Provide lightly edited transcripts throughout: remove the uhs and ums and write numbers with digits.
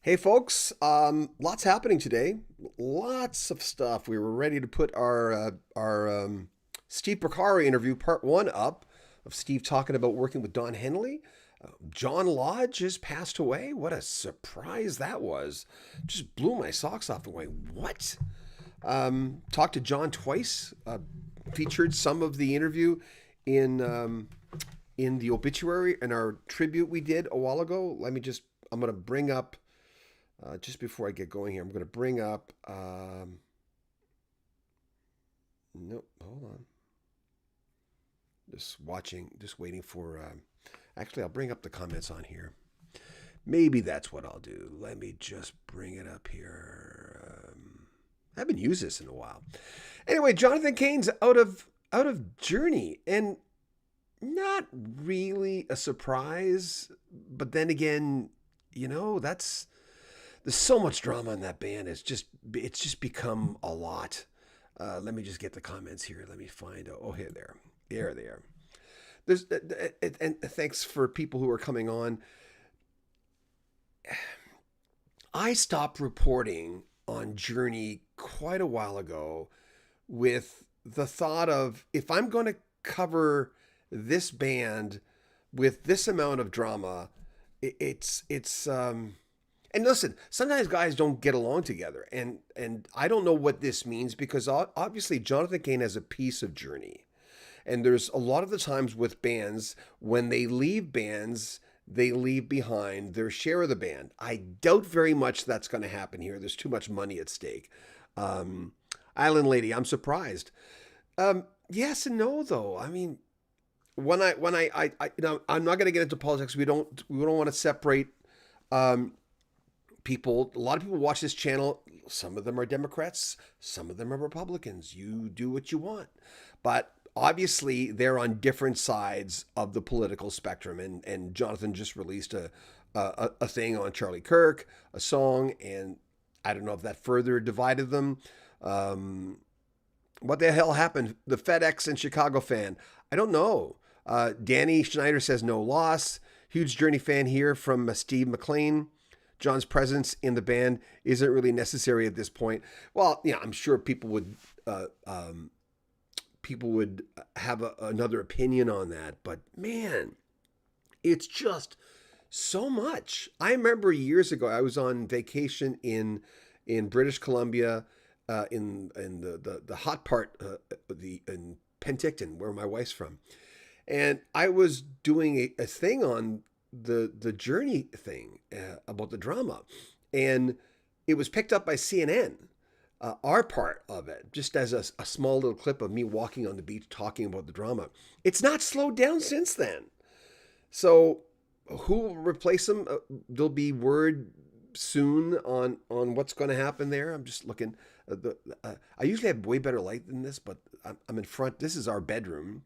Hey folks, lots happening today. Lots of stuff. We were ready to put our Steve Porcaro interview part one up of Steve talking about working with Don Henley. John Lodge has passed away. What a surprise that was! Just blew my socks off. I'm going, what? Talked to John twice. Featured some of the interview in in the obituary and our tribute we did a while ago. I'm going to bring up just before I get going here, I'm going to bring up. Nope, hold on. Just waiting for. Actually, I'll bring up the comments on here. Maybe that's what I'll do. Let me just bring it up here. I haven't used this in a while. Anyway, Jonathan Cain's out of Journey, and not really a surprise. But then again, that's there's so much drama in that band. It's just become a lot. Let me just get the comments here. Let me find. Oh, here, there they are. There's and thanks for people who are coming on. I stopped reporting on Journey quite a while ago, with the thought of, if I'm going to cover this band with this amount of drama, it's and listen, sometimes guys don't get along together, and I don't know what this means, because obviously Jonathan Cain has a piece of Journey, and there's a lot of the times with bands, when they leave bands, they leave behind their share of the band. I doubt very much that's going to happen here. There's too much money at stake. Island Lady, I'm surprised. Yes and no, though. I mean, I'm not going to get into politics. We don't want to separate people. A lot of people watch this channel. Some of them are Democrats, some of them are Republicans. You do what you want, but obviously they're on different sides of the political spectrum. And Jonathan just released a thing on Charlie Kirk, a song, and I don't know if that further divided them. What the hell happened? The FedEx and Chicago fan. I don't know. Danny Schneider says no loss. Huge Journey fan here from Steve McLean. John's presence in the band isn't really necessary at this point. Well, yeah, I'm sure people would have another opinion on that, but man, it's just so much. I remember years ago, I was on vacation in British Columbia, in the hot part, in Penticton, where my wife's from, and I was doing a thing on the Journey thing, about the drama, and it was picked up by CNN. Our part of it, just as a small little clip of me walking on the beach talking about the drama. It's not slowed down since then. So who will replace them? There'll be word soon on what's going to happen there. I'm just looking. I usually have way better light than this, but I'm in front. This is our bedroom.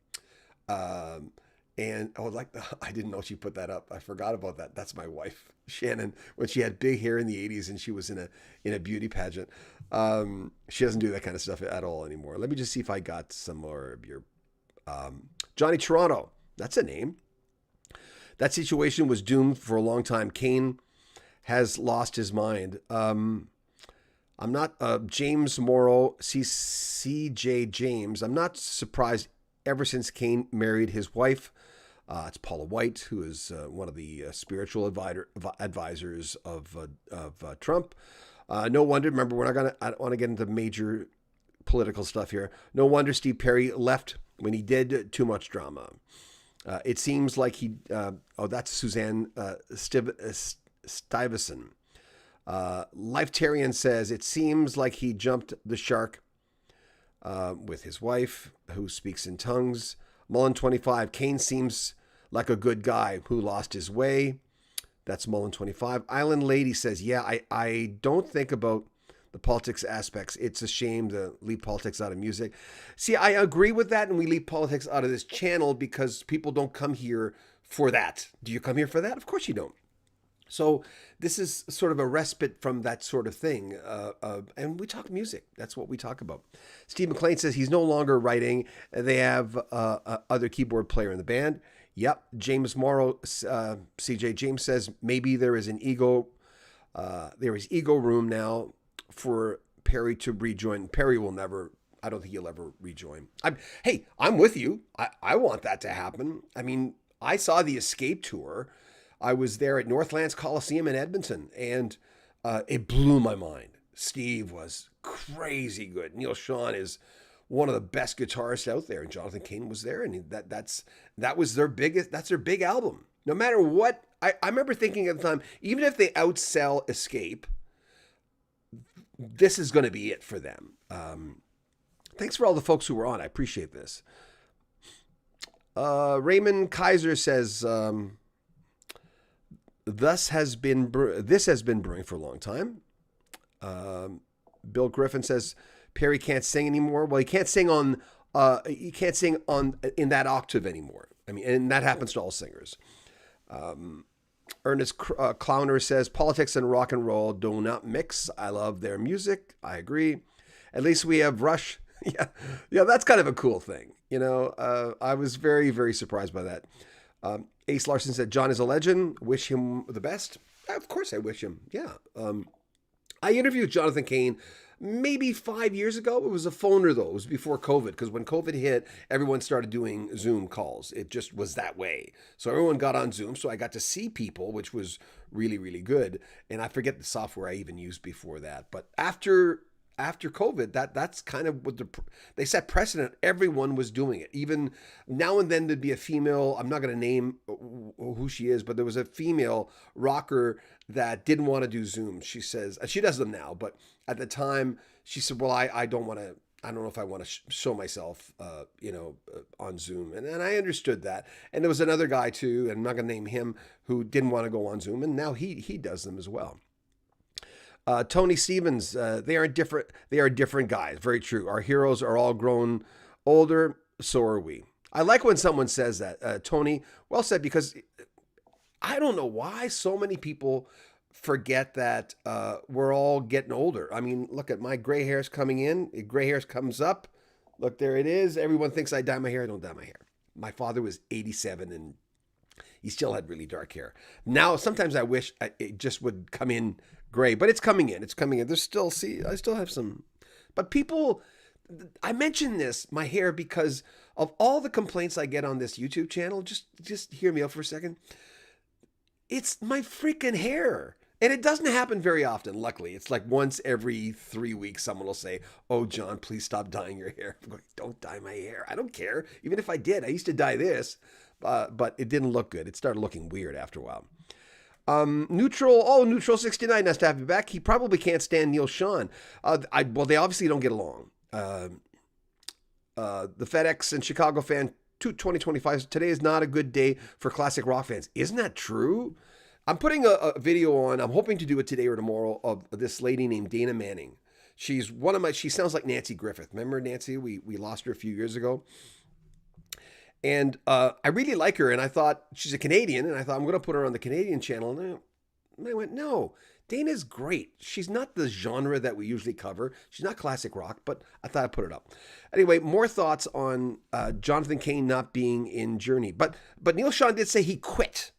And I didn't know she put that up. I forgot about that. That's my wife, Shannon, when she had big hair in the 80s and she was in a beauty pageant. She doesn't do that kind of stuff at all anymore. Let me just see if I got some more of your Johnny Toronto. That's a name. That situation was doomed for a long time. Cain has lost his mind. I'm not James Morrow, CJ James. I'm not surprised. Ever since Cain married his wife, it's Paula White, who is one of the spiritual advisors of Trump. No wonder. Remember, I don't want to get into major political stuff here. No wonder Steve Perry left when he did. Too much drama. It seems like he. That's Suzanne Stuyvesant. Lifetarian says it seems like he jumped the shark with his wife, who speaks in tongues. Mullen 25. Cain seems like a good guy who lost his way. That's Mullen 25. Island Lady says, yeah, I don't think about the politics aspects. It's a shame to leave politics out of music. See, I agree with that, and we leave politics out of this channel because people don't come here for that. Do you come here for that? Of course you don't. So this is sort of a respite from that sort of thing. And we talk music. That's what we talk about. Steve McLean says he's no longer writing. They have other keyboard player in the band. Yep. James Morrow, CJ James says maybe there is an ego There is ego room now for Perry to rejoin. Perry will never. I don't think he'll ever rejoin. Hey, I'm with you. I want that to happen. I mean, I saw the Escape tour. I was there at Northlands Coliseum in Edmonton, and it blew my mind. Steve was crazy good. Neil Sean is one of the best guitarists out there, and Jonathan Cain was there, and that was their biggest. That's their big album. No matter what, I remember thinking at the time, even if they outsell Escape, this is going to be it for them. Thanks for all the folks who were on. I appreciate this. Raymond Kaiser says, this has been brewing for a long time. Bill Griffin says Perry can't sing anymore. Well, he can't sing on in that octave anymore. I mean, and that happens to all singers. Ernest Clowner says politics and rock and roll do not mix. I love their music. I agree. At least we have Rush. Yeah, that's kind of a cool thing. You know, I was very, very surprised by that. Ace Larson said John is a legend. Wish him the best. Of course, I wish him. Yeah. I interviewed Jonathan Cain maybe 5 years ago. It was a phoner, though. It was before COVID, because when COVID hit, everyone started doing Zoom calls. It just was that way. So everyone got on Zoom, so I got to see people, which was really, really good. And I forget the software I even used before that. But after COVID, that's kind of what they set precedent. Everyone was doing it. Even now and then there'd be a female, I'm not going to name who she is, but there was a female rocker that didn't want to do Zoom. She says, she does them now, but at the time she said, well, I don't want to, I don't know if I want to show myself, on Zoom. And I understood that. And there was another guy too, and I'm not going to name him, who didn't want to go on Zoom. And now he does them as well. Tony Stevens, they are different. They are different guys. Very true. Our heroes are all grown older. So are we. I like when someone says that. Tony, well said, because I don't know why so many people forget that we're all getting older. I mean, look at my gray hairs coming in. Gray hairs comes up. Look, there it is. Everyone thinks I dye my hair. I don't dye my hair. My father was 87 and he still had really dark hair. Now, sometimes I wish it just would come in gray, but it's coming in. It's coming in. There's still, I still have some, but people, I mention this, my hair, because of all the complaints I get on this YouTube channel. Just hear me out for a second. It's my freaking hair. And it doesn't happen very often, luckily. It's like once every 3 weeks, someone will say, oh, John, please stop dyeing your hair. I'm going, don't dye my hair. I don't care. Even if I did, I used to dye this, but it didn't look good. It started looking weird after a while. Neutral 69, nice to have you back. He probably can't stand Neil Sean. Well, they obviously don't get along. The FedEx and Chicago fan 2025, today is not a good day for classic rock fans. Isn't that true? I'm putting a video on, I'm hoping to do it today or tomorrow, of this lady named Dana Manning. She's she sounds like Nancy Griffith. Remember Nancy? We lost her a few years ago. And I really like her, and I thought, she's a Canadian, and I thought I'm going to put her on the Canadian channel. And I went, no, Dana's great. She's not the genre that we usually cover. She's not classic rock, but I thought I'd put it up. Anyway, more thoughts on Jonathan Cain not being in Journey. But Neil Sean did say he quit.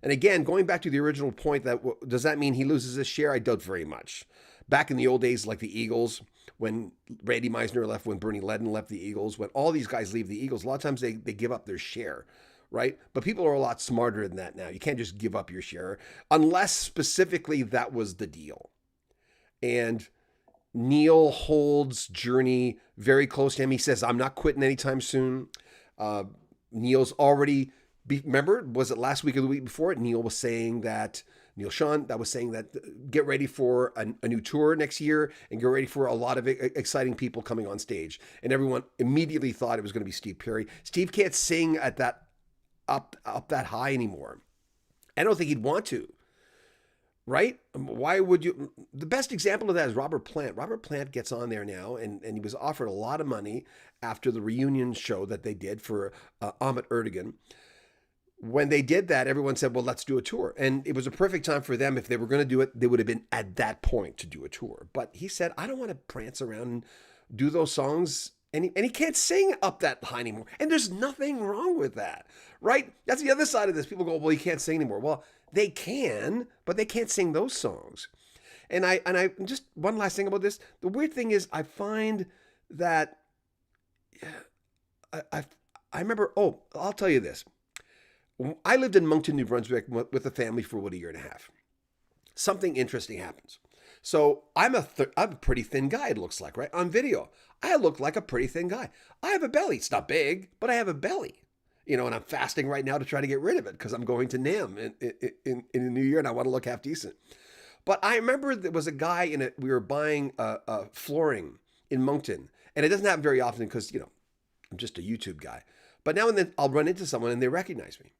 And again, going back to the original point, that does that mean he loses his share? I doubt very much. Back in the old days, like the Eagles, when Randy Meisner left, when Bernie Ledden left the Eagles, when all these guys leave the Eagles, a lot of times they give up their share, right? But people are a lot smarter than that now. You can't just give up your share unless specifically that was the deal. And Neil holds Journey very close to him. He says, I'm not quitting anytime soon. Neil's already... Remember, was it last week or the week before? Neil Sean, that was saying that get ready for a new tour next year and get ready for a lot of exciting people coming on stage. And everyone immediately thought it was going to be Steve Perry. Steve can't sing at that up that high anymore. I don't think he'd want to. Right? Why would you? The best example of that is Robert Plant. Robert Plant gets on there now, and he was offered a lot of money after the reunion show that they did for Ahmet Erdogan. When they did that, everyone said, well, let's do a tour. And it was a perfect time for them. If they were going to do it, they would have been at that point to do a tour. But he said, I don't want to prance around and do those songs. And he can't sing up that high anymore. And there's nothing wrong with that, right? That's the other side of this. People go, well, he can't sing anymore. Well, They can, but they can't sing those songs. And I just one last thing about this. The weird thing is, I find that I I remember. Oh, I'll tell you this. I lived in Moncton, New Brunswick, with a family for about a year and a half. Something interesting happens. So I'm a pretty thin guy. It looks like, right, on video. I look like a pretty thin guy. I have a belly. It's not big, but I have a belly. And I'm fasting right now to try to get rid of it because I'm going to NAM in the new year and I want to look half decent. But I remember there was a guy we were buying flooring in Moncton, and it doesn't happen very often because I'm just a YouTube guy. But now and then I'll run into someone and they recognize me.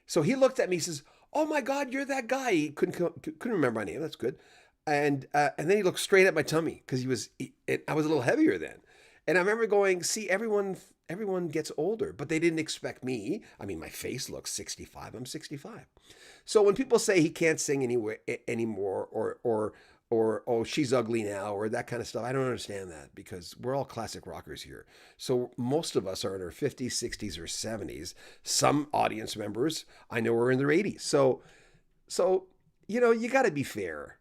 So he looked at me, he says, "Oh my God, you're that guy." He couldn't remember my name. That's good. And then he looked straight at my tummy because I was a little heavier then. And I remember going, see, everyone gets older, but they didn't expect me. I mean, my face looks 65. I'm 65. So when people say he can't sing anymore, or oh, she's ugly now, or that kind of stuff, I don't understand that because we're all classic rockers here. So most of us are in our 50s, 60s, or 70s. Some audience members I know are in their 80s. So you got to be fair.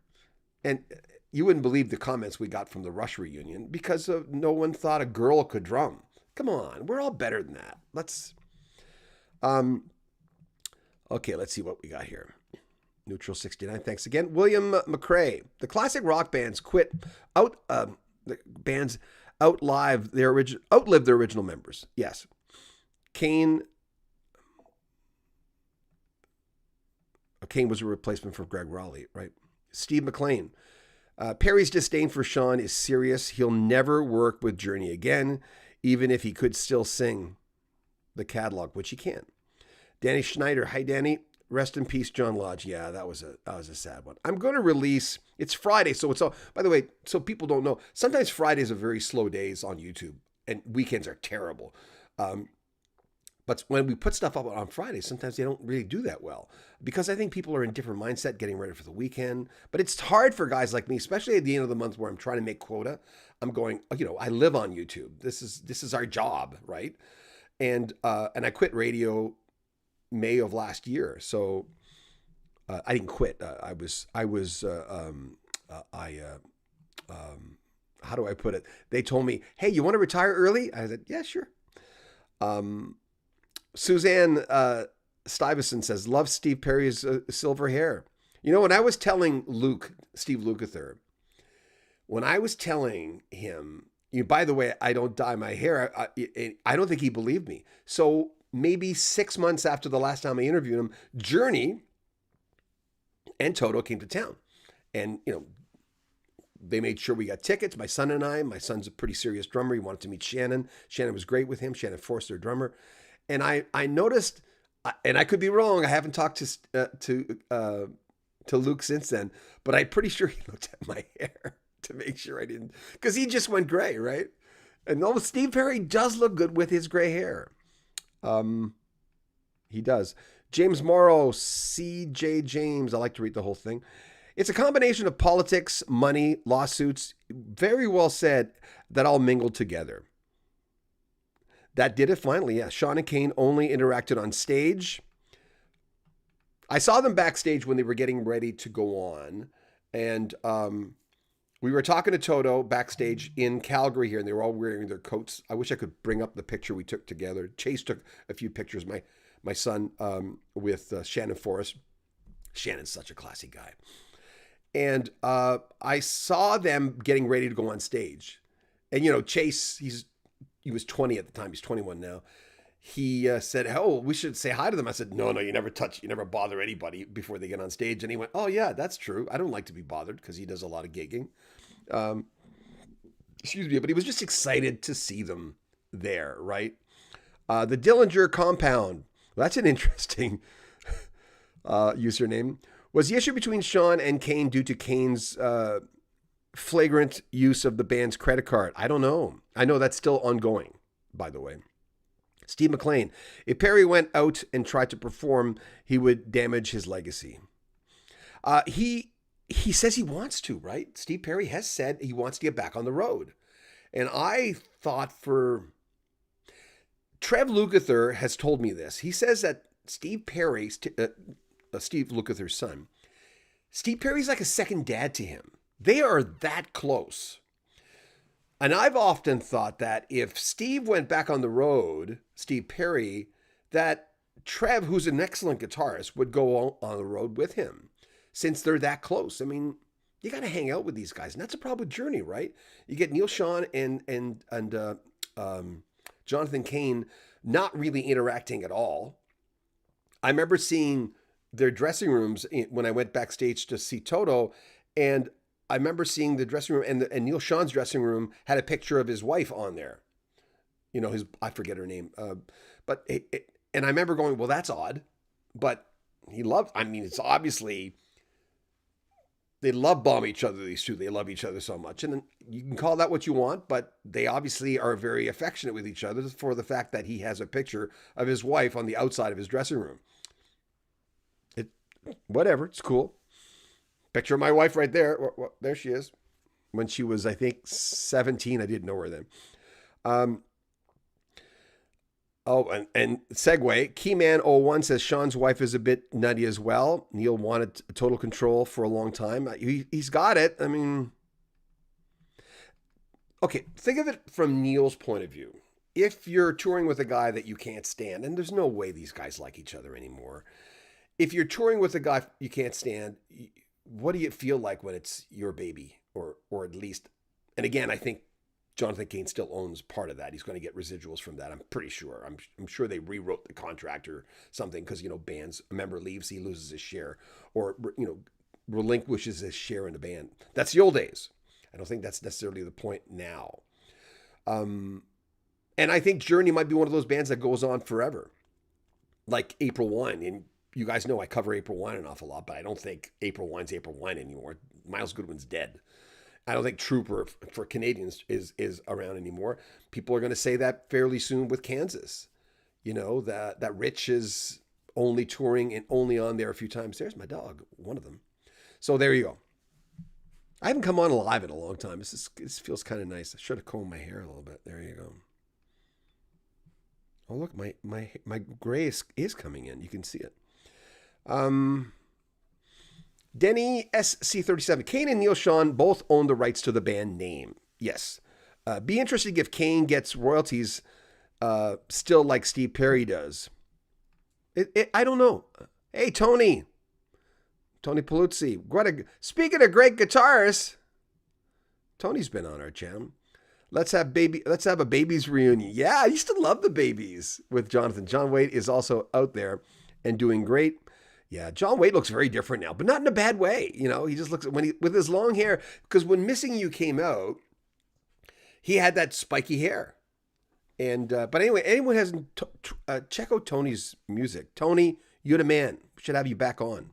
And you wouldn't believe the comments we got from the Rush reunion because no one thought a girl could drum. Come on, we're all better than that. Okay, let's see what we got here. Neutral 69, thanks again. William McCrae. The classic rock bands the bands outlived their original members. Yes. Cain was a replacement for Greg Raleigh, right? Steve McLean. Perry's disdain for Sean is serious. He'll never work with Journey again, even if he could still sing the catalog, which he can. Danny Schneider. Hi, Danny. Rest in peace, John Lodge. Yeah, that was a sad one. I'm going to release. It's Friday, so it's all. By the way, so people don't know, sometimes Fridays are very slow days on YouTube, and weekends are terrible. But when we put stuff up on Friday, sometimes they don't really do that well because I think people are in different mindset getting ready for the weekend. But it's hard for guys like me, especially at the end of the month where I'm trying to make quota. I'm going, I live on YouTube. This is our job, right? And I quit radio May of last year. So I didn't quit. How do I put it? They told me, "Hey, you want to retire early?" I said, "Yeah, sure." Suzanne Stuyvesant says, "Love Steve Perry's silver hair." When I was telling Steve Lukather, when I was telling him, by the way, I don't dye my hair, I don't think he believed me. So maybe 6 months after the last time I interviewed him, Journey and Toto came to town. And, they made sure we got tickets, my son and I. My son's a pretty serious drummer. He wanted to meet Shannon. Shannon was great with him. Shannon Forster, drummer. And I noticed, and I could be wrong, I haven't talked to Luke since then, but I'm pretty sure he looked at my hair to make sure I didn't, because he just went gray, right? And no, Steve Perry does look good with his gray hair. He does. James Morrow, CJ James, I like to read the whole thing. It's a combination of politics, money, lawsuits, very well said, that all mingled together. That did it finally, yeah. Sean and Cain only interacted on stage. I saw them backstage when they were getting ready to go on. And we were talking to Toto backstage in Calgary here, and they were all wearing their coats. I wish I could bring up the picture we took together. Chase took a few pictures, my son, with Shannon Forrest. Shannon's such a classy guy. And I saw them getting ready to go on stage. And, Chase, he was 20 at the time. He's 21 now. He said, "Oh, we should say hi to them." I said, No, you never bother anybody before they get on stage. And he went, "Oh yeah, that's true. I don't like to be bothered," because he does a lot of gigging. Excuse me, but he was just excited to see them there, right? The Dillinger Compound. Well, that's an interesting username. Was the issue between Sean and Cain due to Cain's flagrant use of the band's credit card? I don't know. I know that's still ongoing, by the way. Steve McLean. If Perry went out and tried to perform, he would damage his legacy. He says he wants to, right? Steve Perry has said he wants to get back on the road. And I thought Trev Lukather has told me this. He says that Steve Perry, Steve Lukather's son. Steve Perry's like a second dad to him. They are that close. And I've often thought that if Steve went back on the road, Steve Perry, that Trev, who's an excellent guitarist, would go on the road with him since they're that close. I mean, you got to hang out with these guys. And that's a problem with Journey, right? You get Neil Sean and Jonathan Cain not really interacting at all. I remember seeing their dressing rooms when I went backstage to see Toto, and I remember seeing the dressing room, and Neil Sean's dressing room had a picture of his wife on there. You know, I forget her name. And I remember going, well, that's odd. But it's obviously, they love bomb each other, these two. They love each other so much. And you can call that what you want, but they obviously are very affectionate with each other for the fact that he has a picture of his wife on the outside of his dressing room. Whatever, it's cool. Picture of my wife right there. There she is. When she was, I think, 17. I didn't know her then. And segue. Keyman01 says Sean's wife is a bit nutty as well. Neil wanted total control for a long time. He's got it. I mean, okay, think of it from Neil's point of view. If you're touring with a guy that you can't stand, and there's no way these guys like each other anymore. If you're touring with a guy you can't stand, what do you feel like when it's your baby? Or at least, and again, I think Jonathan Cain still owns part of that. He's going to get residuals from that. I'm pretty sure. I'm sure they rewrote the contract or something because, bands, a member leaves, he loses his share or, relinquishes his share in the band. That's the old days. I don't think that's necessarily the point now. And I think Journey might be one of those bands that goes on forever. Like April Wine. And you guys know I cover April Wine an awful lot, but I don't think April Wine's April Wine anymore. Miles Goodwin's dead. I don't think Trooper for Canadians is around anymore. People are going to say that fairly soon with Kansas. That Rich is only touring and only on there a few times. There's my dog, one of them. So there you go. I haven't come on live in a long time. This feels kind of nice. I should have combed my hair a little bit. There you go. Oh, look, my gray is coming in. You can see it. Denny SC37. Cain and Neil Sean both own the rights to the band name. Yes. Be interesting if Cain gets royalties still like Steve Perry does. I don't know. Hey, Tony Paluzzi. Speaking of great guitarists, Tony's been on our channel. Let's have a babies reunion. Yeah, I used to love the babies with Jonathan. John Wade is also out there and doing great. Yeah, John Wade looks very different now, but not in a bad way. He just looks with his long hair, because when Missing You came out, he had that spiky hair. And but anyway, anyone hasn't check out Tony's music. Tony, you're the man. We should have you back on.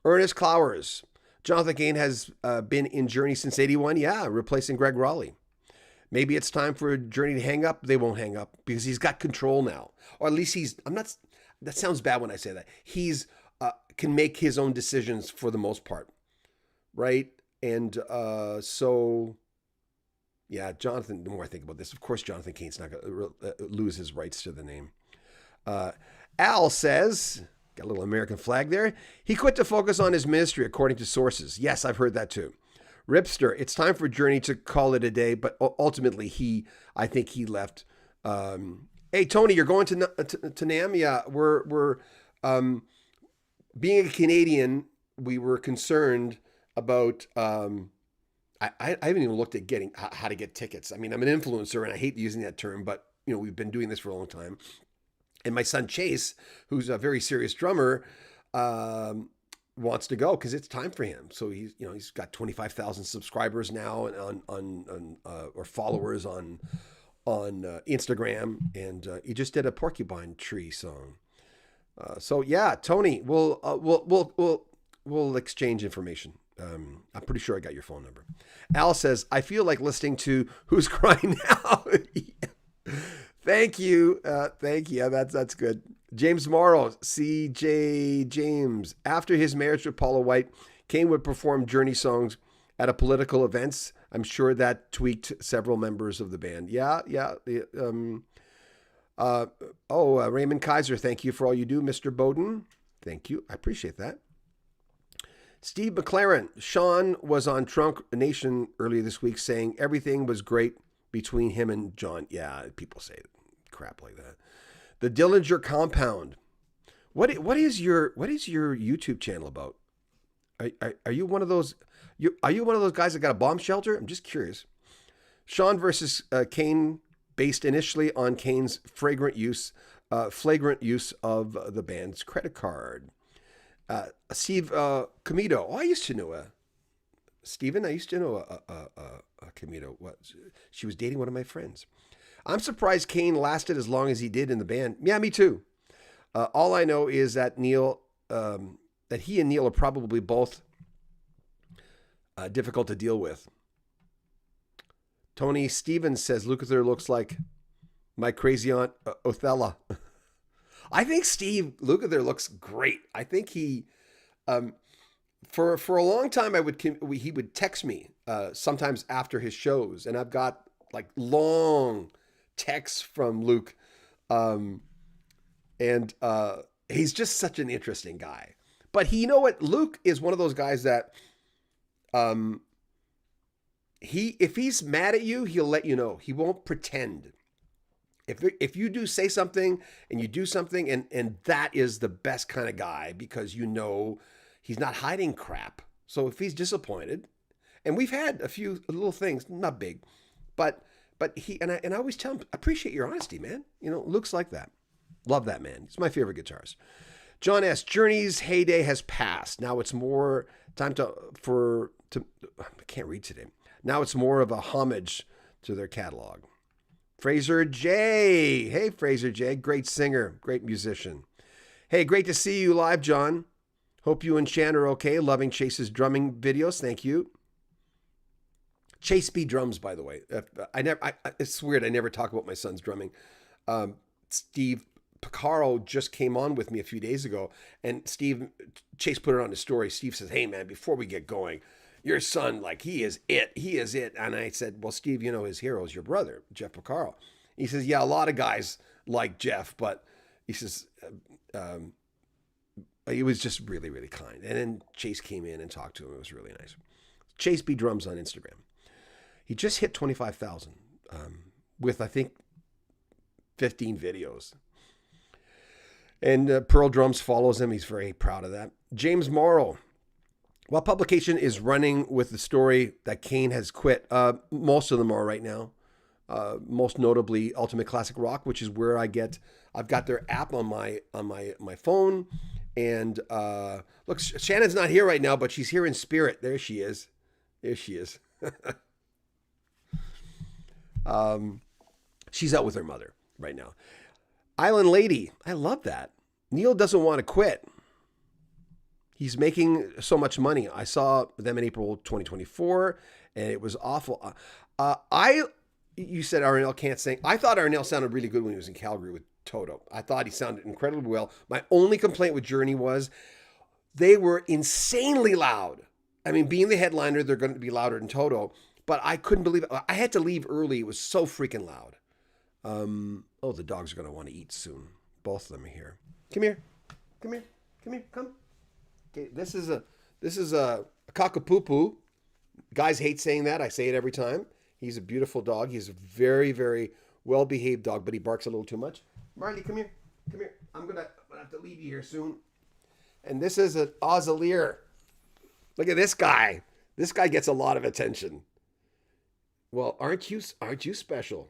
Ernest Clowers. Jonathan Cain has been in Journey since '81. Yeah, replacing Greg Raleigh. Maybe it's time for Journey to hang up. They won't hang up because he's got control now, or at least that sounds bad when I say that. He's can make his own decisions for the most part, right? And so, yeah, Jonathan, the more I think about this, of course, Jonathan Cain's not going to lose his rights to the name. Al says, got a little American flag there. He quit to focus on his ministry, according to sources. Yes, I've heard that too. Ripster, it's time for Journey to call it a day, but ultimately I think he left. Hey, Tony, you're going to NAMM? Yeah, we're being a Canadian, we were concerned about, I haven't even looked at how to get tickets. I mean, I'm an influencer and I hate using that term, but we've been doing this for a long time. And my son Chase, who's a very serious drummer, wants to go because it's time for him. So he's got 25,000 subscribers now or followers on Instagram, and he just did a Porcupine Tree song. So yeah, Tony, we'll exchange information. I'm pretty sure I got your phone number. Al says, I feel like listening to Who's Crying Now. Thank you. Thank you. Yeah, that's good. James Morrow, CJ James. After his marriage with Paula White, Cain would perform Journey songs at political events. I'm sure that tweaked several members of the band. Yeah. Raymond Kaiser, thank you for all you do, Mr. Bowden. Thank you. I appreciate that. Steve McLaren. Sean was on Trunk Nation earlier this week saying everything was great between him and John. Yeah, people say crap like that. The Dillinger Compound. What is your YouTube channel about? Are you one of those? Are you one of those guys that got a bomb shelter? I'm just curious. Sean versus Cain, based initially on Cain's flagrant use of the band's credit card. Steve Comito. Oh, I used to know Steven. I used to know a Comito. What? She was dating one of my friends. I'm surprised Cain lasted as long as he did in the band. Yeah, me too. All I know is that that he and Neil are probably both difficult to deal with. Tony Stevens says Lukather looks like my crazy aunt Othello. I think Steve Lukather looks great. I think he, for a long time, he would text me sometimes after his shows, and I've got like long texts from Luke, and he's just such an interesting guy. But you know what? Luke is one of those guys that, if he's mad at you, he'll let you know. He won't pretend. If you do say something and you do something, and that is the best kind of guy, because you know he's not hiding crap. So if he's disappointed, and we've had a few little things, not big, but he and I always tell him, appreciate your honesty, man. You know, Luke's like that. Love that man. He's my favorite guitarist. John S. Journey's heyday has passed. Now it's more time I can't read today. Now it's more of a homage to their catalog. Fraser J. Hey, Fraser J. Great singer, great musician. Hey, great to see you live, John. Hope you and Shan are okay. Loving Chase's drumming videos. Thank you. Chase B drums, by the way. It's weird. I never talk about my son's drumming. Steve Picaro just came on with me a few days ago, and Chase put it on his story. Steve says, hey, man, before we get going, your son, like, he is it. He is it. And I said, well, Steve, you know, his hero is your brother, Jeff Picaro. He says, yeah, a lot of guys like Jeff, but he says, he was just really, really kind. And then Chase came in and talked to him. It was really nice. Chase B Drums on Instagram. He just hit 25,000 with, I think, 15 videos. And Pearl Drums follows him. He's very proud of that. James Morrow. While publication is running with the story that Cain has quit, most of them are right now. Most notably, Ultimate Classic Rock, which is where I've got their app on my phone. And look, Shannon's not here right now, but she's here in spirit. There she is. There she is. She's out with her mother right now. Island Lady. I love that. Neil doesn't want to quit. He's making so much money. I saw them in April 2024, and it was awful. You said Arnell can't sing. I thought Arnell sounded really good when he was in Calgary with Toto. I thought he sounded incredibly well. My only complaint with Journey was they were insanely loud. I mean, being the headliner, they're going to be louder than Toto, but I couldn't believe it. I had to leave early. It was so freaking loud. The dogs are going to want to eat soon. Both of them are here. Come here. Come here. Come here. Come. Okay, this is a cockapoo. Guys hate saying that. I say it every time. He's a beautiful dog. He's a very, very well-behaved dog, but he barks a little too much. Marley, come here. Come here. I'm gonna have to leave you here soon. And this is an Ozalier. Look at this guy. This guy gets a lot of attention. Well, aren't you special?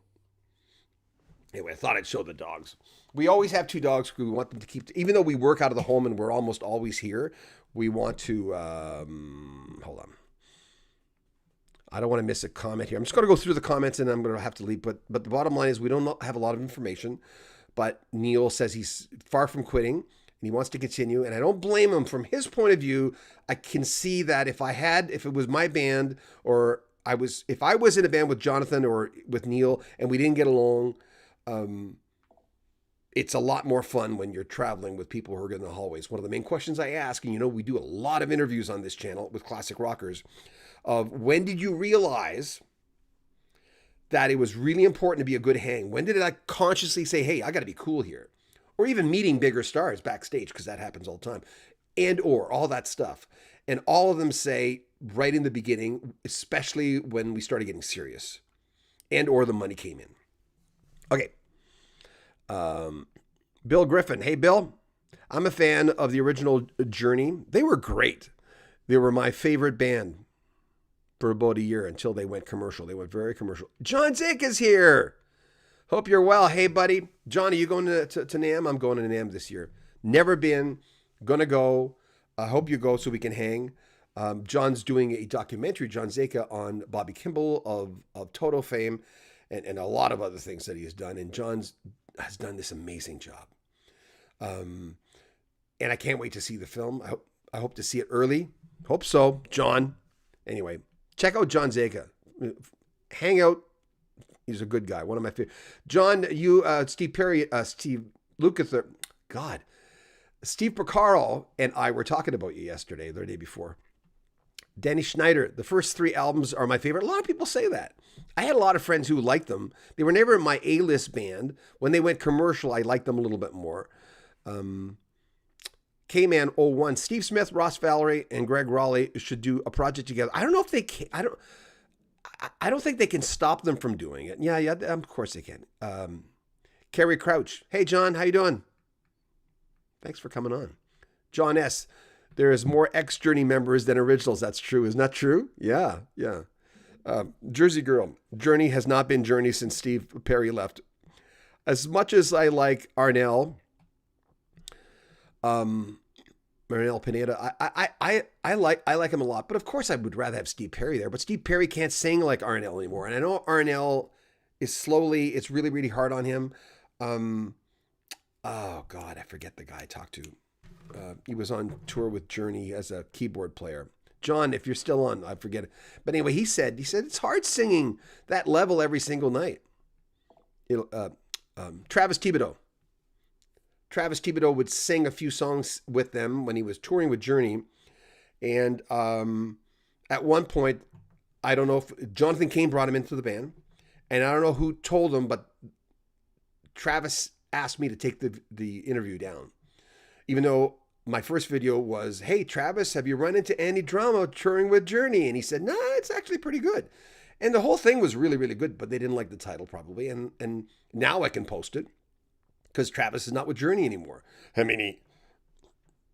Anyway, I thought I'd show the dogs. We always have two dogs. We want them to keep, even though we work out of the home and we're almost always here, we want to, hold on. I don't want to miss a comment here. I'm just going to go through the comments and I'm going to have to leave. But the bottom line is we don't have a lot of information. But Neil says he's far from quitting and he wants to continue. And I don't blame him. From his point of view, I can see that if it was my band, or if I was in a band with Jonathan or with Neil and we didn't get along, it's a lot more fun when you're traveling with people who are in the hallways. One of the main questions I ask, and we do a lot of interviews on this channel with classic rockers, of when did you realize that it was really important to be a good hang? When did I consciously say, hey, I got to be cool here? or even meeting bigger stars backstage, because that happens all the time, and or all that stuff. And all of them say right in the beginning, especially when we started getting serious, and or the money came in. Okay. Bill Griffin. Hey, Bill. I'm a fan of the original Journey. They were great. They were my favorite band for about a year until they went commercial. They went very commercial. John Zick is here. Hope you're well. Hey, buddy. John, are you going to NAMM? I'm going to NAMM this year. Never been. Gonna go. I hope you go so we can hang. John's doing a documentary, John Zeka, on Bobby Kimball of Toto fame and a lot of other things that he has done. And John's has done this amazing job. And I can't wait to see the film. I hope to see it early. Hope so, John. Anyway, check out John Zeka. Hang out. He's a good guy. One of my favorite. John, you, Steve Perry, Steve Lukather, God, Steve Porcaro and I were talking about you yesterday, the day before. Danny Schneider, the first 3 albums are my favorite. A lot of people say that. I had a lot of friends who liked them. They were never my A-list band. When they went commercial, I liked them a little bit more. K-Man 01, Steve Smith, Ross Valerie, and Greg Raleigh should do a project together. I don't know if they can. I don't think they can stop them from doing it. Yeah, of course they can. Kerry Crouch. Hey, John, how you doing? Thanks for coming on. John S. There is more ex-Journey members than originals. That's true. Isn't that true? Yeah. Jersey Girl. Journey has not been Journey since Steve Perry left. As much as I like Arnell Pineda, I like him a lot. But of course I would rather have Steve Perry there. But Steve Perry can't sing like Arnell anymore. And I know Arnell is slowly, it's really, really hard on him. Oh, God, I forget the guy I talked to. He was on tour with Journey as a keyboard player. John, if you're still on, I forget it. But anyway, he said it's hard singing that level every single night. Travis Thibodeau. Travis Thibodeau would sing a few songs with them when he was touring with Journey. And at one point, I don't know if Jonathan Cain brought him into the band. And I don't know who told him, but Travis asked me to take the interview down. Even though my first video was, hey, Travis, have you run into any drama touring with Journey? And he said, nah, it's actually pretty good. And the whole thing was really, really good, but they didn't like the title probably. And now I can post it because Travis is not with Journey anymore. I mean, he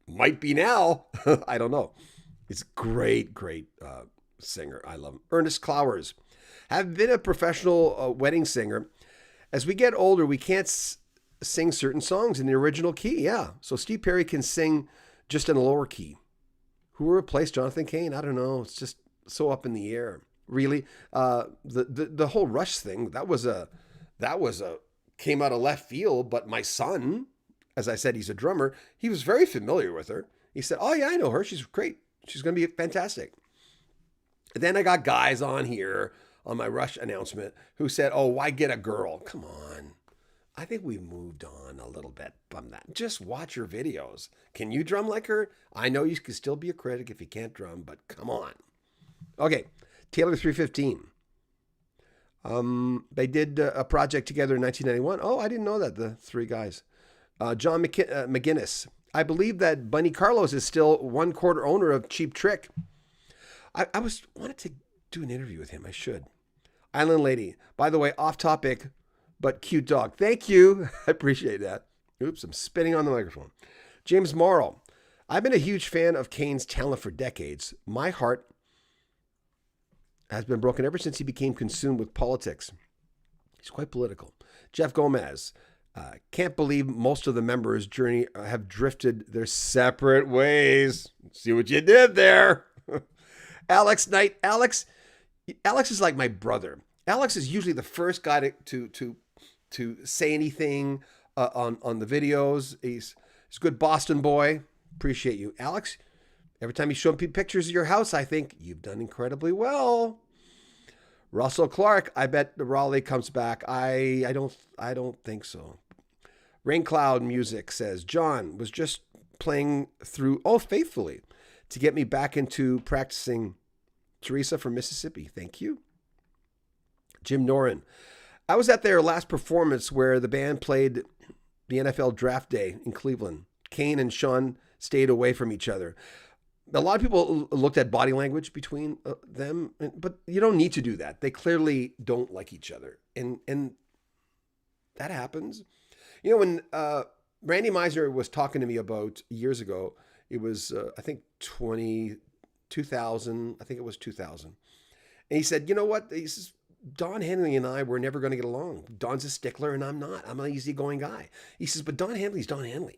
might be now. I don't know. It's great singer. I love him. Ernest Clowers. Have been a professional wedding singer. As we get older, we can't sing certain songs in the original key. Yeah. So Steve Perry can sing just in a lower key. Who will replace Jonathan Cain? I don't know. It's just so up in the air. Really. The whole Rush thing, that was a came out of left field, but my son, as I said, he's a drummer. He was very familiar with her. He said, oh yeah, I know her. She's great. She's going to be fantastic. And then I got guys on here on my Rush announcement who said, oh, why get a girl? Come on. I think we moved on a little bit from that. Just watch your videos. Can you drum like her? I know you can still be a critic if you can't drum, but come on. Okay, Taylor 315. They did a project together in 1991. Oh, I didn't know that, the 3 guys. John McGinnis. I believe that Bunny Carlos is still 1/4 owner of Cheap Trick. I wanted to do an interview with him. I should. Island Lady. By the way, off topic, but cute dog. Thank you. I appreciate that. Oops, I'm spitting on the microphone. James Morrow. I've been a huge fan of Cain's talent for decades. My heart has been broken ever since he became consumed with politics. He's quite political. Jeff Gomez. Can't believe most of the members' Journey have drifted their separate ways. See what you did there. Alex Knight. Alex is like my brother. Alex is usually the first guy to say anything on the videos. He's a good Boston boy. Appreciate you, Alex. Every time you show me pictures of your house, I think you've done incredibly well. Russell Clark. I bet Raleigh comes back. I don't think so. Rain Cloud Music says John was just playing through Faithfully to get me back into practicing. Teresa from Mississippi. Thank you. Jim Noren. I was at their last performance where the band played the NFL draft day in Cleveland. Cain and Sean stayed away from each other. A lot of people looked at body language between them, but you don't need to do that. They clearly don't like each other. And that happens. You know, when Randy Meisner was talking to me about years ago, it was, I think, 2000. I think it was 2000. And he said, you know what? He says, Don Henley and I were never going to get along. Don's a stickler and I'm not. I'm an easygoing guy. He says, but Don Henley's Don Henley.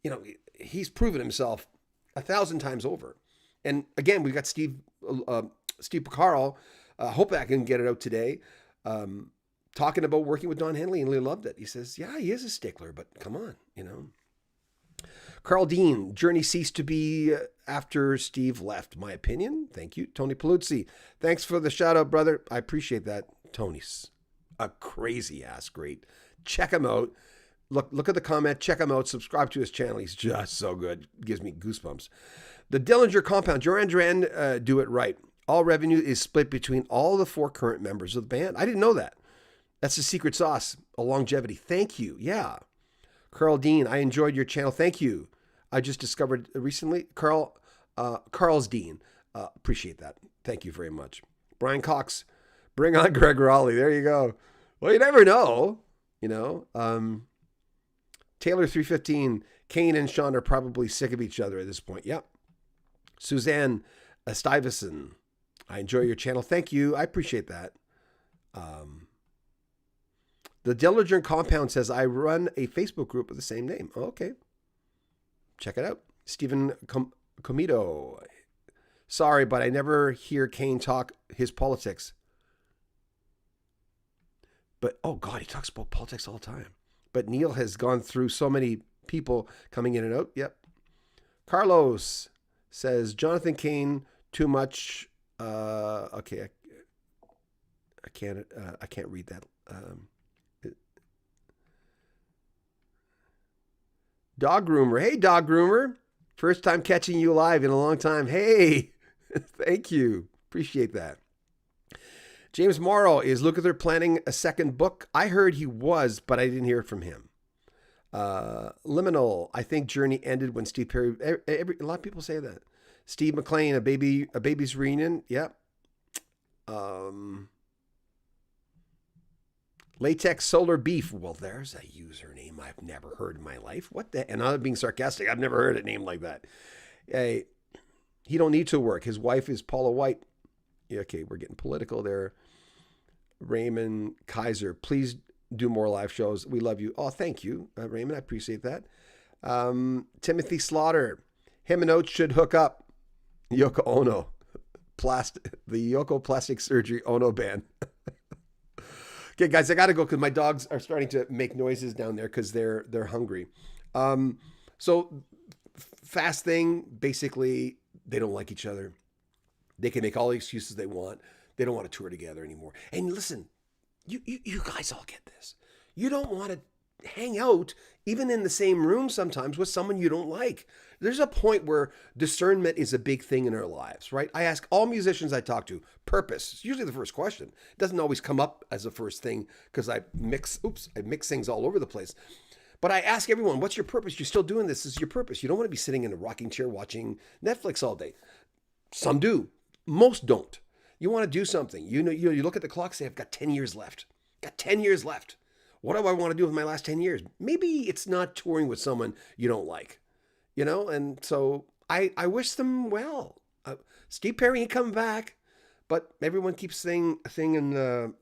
You know, he's proven himself 1,000 times over. And again, we've got Steve Picaro. Hope I can get it out today. Talking about working with Don Henley, and he loved it. He says, yeah, he is a stickler, but come on, you know. Carl Dean, journey ceased to be after Steve left. My opinion. Thank you. Tony Paluzzi, thanks for the shout out, brother. I appreciate that. Tony's a crazy ass great. Check him out. Look at the comment. Check him out. Subscribe to his channel. He's just so good. Gives me goosebumps. The Dillinger Compound. Duran Duran do it right. All revenue is split between all the 4 current members of the band. I didn't know that. That's the secret sauce. A longevity. Thank you. Yeah. Carl Dean, I enjoyed your channel. Thank you. I just discovered recently. Carl's Dean. Appreciate that. Thank you very much. Brian Cox. Bring on Greg Raleigh. There you go. Well, you never know. You know. Taylor 315, Cain and Sean are probably sick of each other at this point. Yep. Suzanne Stuyvesant, I enjoy your channel. Thank you. I appreciate that. The Dillinger Compound says, I run a Facebook group with the same name. Oh, okay. Check it out. Stephen Comito. Sorry, but I never hear Cain talk his politics. But, oh God, he talks about politics all the time. But Neil has gone through so many people coming in and out. Yep. Carlos says, Jonathan Cain, too much. Okay. I can't read that. Dog Groomer. Hey, Dog Groomer. First time catching you live in a long time. Hey, thank you. Appreciate that. James Morrow, is Lukather planning a second book? I heard he was, but I didn't hear from him. Liminal, I think Journey ended when Steve Perry, a lot of people say that. Steve McLean, a baby's reunion. Yep. Latex Solar Beef. Well, there's a username I've never heard in my life. What the? And I'm being sarcastic. I've never heard a name like that. Hey, he don't need to work. His wife is Paula White. Yeah, okay, we're getting political there. Raymond Kaiser, please do more live shows. We love you. Oh, thank you, Raymond. I appreciate that. Timothy Slaughter, him and Oates should hook up. Yoko Ono, the Yoko Plastic Surgery Ono band. Okay, guys, I got to go because my dogs are starting to make noises down there because they're hungry. So fast thing, basically, they don't like each other. They can make all the excuses they want. They don't want to tour together anymore. And listen, you guys all get this. You don't want to hang out, even in the same room sometimes, with someone you don't like. There's a point where discernment is a big thing in our lives, right? I ask all musicians I talk to, purpose. It's usually the first question. It doesn't always come up as the first thing because I mix things all over the place. But I ask everyone, what's your purpose? You're still doing this. This is your purpose. You don't want to be sitting in a rocking chair watching Netflix all day. Some do. Most don't. You want to do something. You look at the clock, say, I've got 10 years left. Got 10 years left. What do I want to do with my last 10 years? Maybe it's not touring with someone you don't like, you know? And so I wish them well. Steve Perry ain't coming back, but everyone keeps saying a thing, and there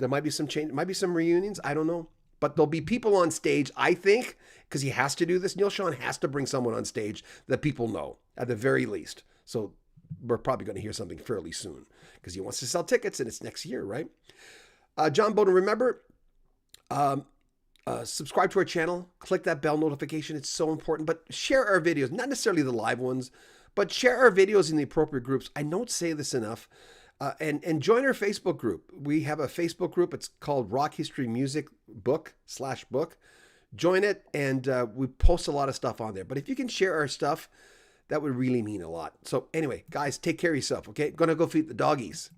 might be some change. Might be some reunions. I don't know. But there'll be people on stage, I think, because he has to do this. Neil Sean has to bring someone on stage that people know, at the very least. So we're probably going to hear something fairly soon because he wants to sell tickets, and it's next year, right? John Bowden, remember, subscribe to our channel. Click that bell notification. It's so important. But share our videos, not necessarily the live ones, but share our videos in the appropriate groups. I don't say this enough. And join our Facebook group. We have a Facebook group. It's called Rock History Music Book /book. Join it, and we post a lot of stuff on there. But if you can share our stuff, that would really mean a lot. So anyway, guys, take care of yourself, okay? Gonna go feed the doggies.